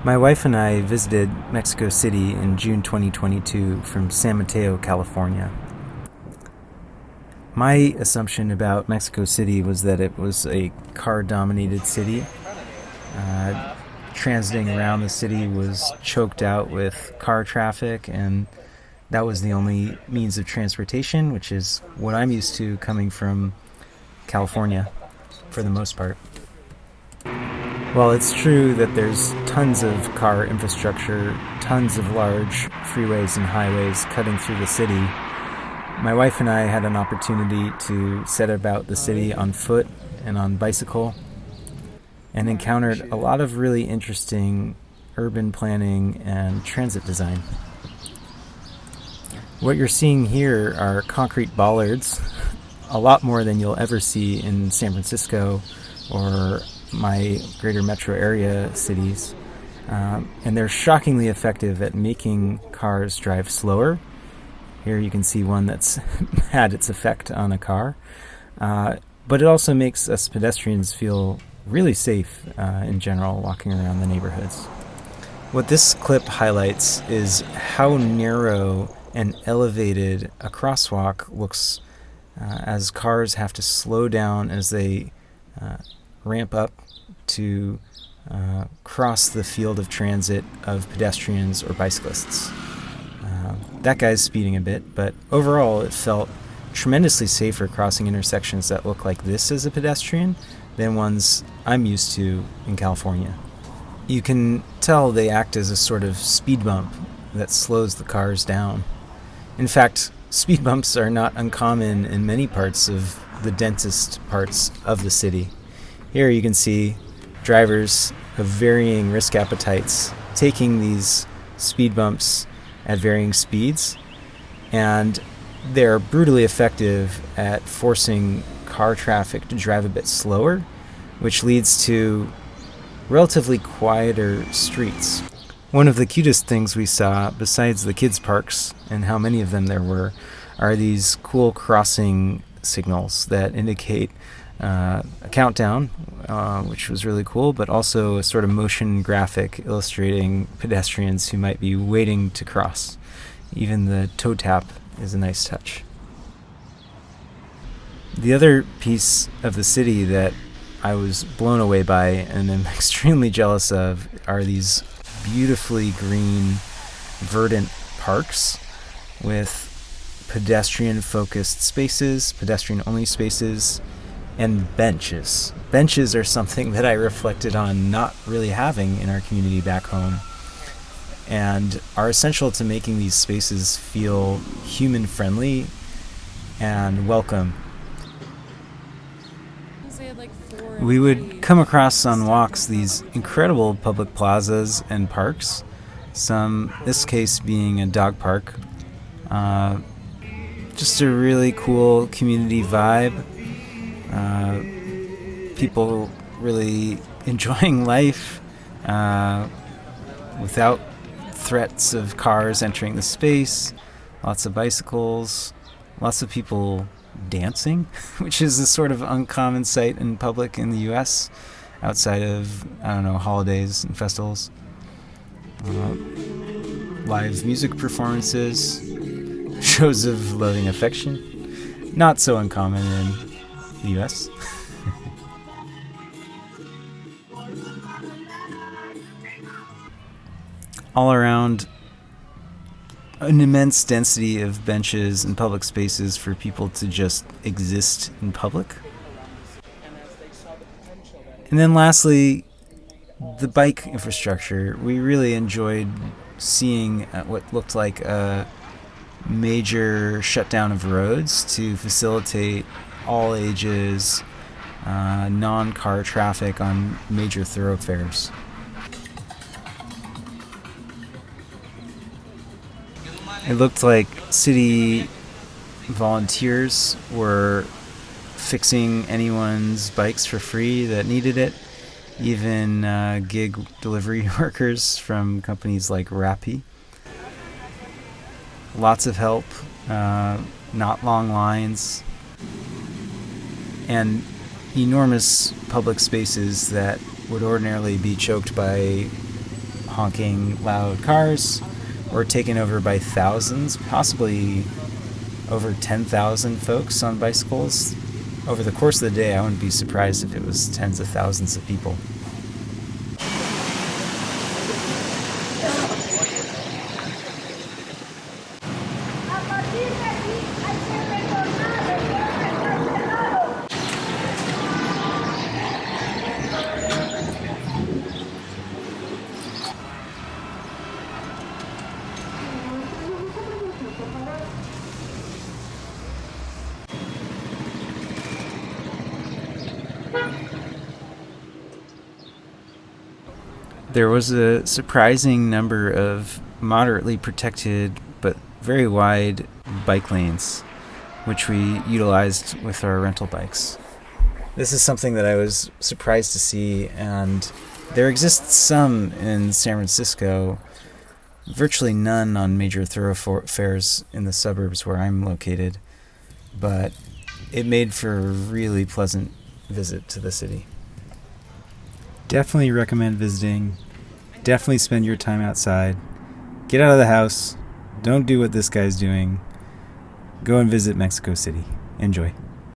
My wife and I visited Mexico City in June 2022 from San Mateo, California. My assumption about Mexico City was that it was a car-dominated city. Transiting around the city was choked out with car traffic, and that was the only means of transportation, which is what I'm used to coming from California, for the most part. While it's true that there's tons of car infrastructure, tons of large freeways and highways cutting through the city, my wife and I had an opportunity to set about the city on foot and on bicycle, and encountered a lot of really interesting urban planning and transit design. What you're seeing here are concrete bollards, a lot more than you'll ever see in San Francisco or my greater metro area cities. And they're shockingly effective at making cars drive slower. Here you can see one that's had its effect on a car. But it also makes us pedestrians feel really safe in general walking around the neighborhoods. What this clip highlights is how narrow and elevated a crosswalk looks as cars have to slow down as they ramp up to cross the field of transit of pedestrians or bicyclists. That guy's speeding a bit, but overall it felt tremendously safer crossing intersections that look like this as a pedestrian than ones I'm used to in California. You can tell they act as a sort of speed bump that slows the cars down. In fact, speed bumps are not uncommon in many parts of the densest parts of the city. Here you can see drivers of varying risk appetites taking these speed bumps at varying speeds, and they're brutally effective at forcing car traffic to drive a bit slower, which leads to relatively quieter streets. One of the cutest things we saw, besides the kids' parks and how many of them there were, are these cool crossing signals that indicate a countdown, which was really cool, but also a sort of motion graphic illustrating pedestrians who might be waiting to cross. Even the toe tap is a nice touch. The other piece of the city that I was blown away by and am extremely jealous of are these beautifully green, verdant parks with pedestrian-focused spaces, pedestrian-only spaces, and benches. Benches are something that I reflected on not really having in our community back home, and are essential to making these spaces feel human-friendly and welcome. We would come across on walks these incredible public plazas and parks, this case being a dog park. Just a really cool community vibe. People really enjoying life without threats of cars entering the space, lots of bicycles, lots of people dancing, which is a sort of uncommon sight in public in the US outside of, holidays and festivals. Live music performances, shows of loving affection, not so uncommon in the US. All around, an immense density of benches and public spaces for people to just exist in public. And then lastly, the bike infrastructure. We really enjoyed seeing what looked like a major shutdown of roads to facilitate all ages, non-car traffic on major thoroughfares. It looked like city volunteers were fixing anyone's bikes for free that needed it, even gig delivery workers from companies like Rappi. Lots of help, not long lines, and enormous public spaces that would ordinarily be choked by honking loud cars were taken over by thousands, possibly over 10,000 folks on bicycles. Over the course of the day, I wouldn't be surprised if it was tens of thousands of people. There was a surprising number of moderately protected but very wide bike lanes, which we utilized with our rental bikes. This is something that I was surprised to see, and there exists some in San Francisco, virtually none on major thoroughfares in the suburbs where I'm located, but it made for a really pleasant visit to the city. Definitely recommend visiting. Definitely spend your time outside. Get out of the house. Don't do what this guy's doing. Go and visit Mexico City. Enjoy.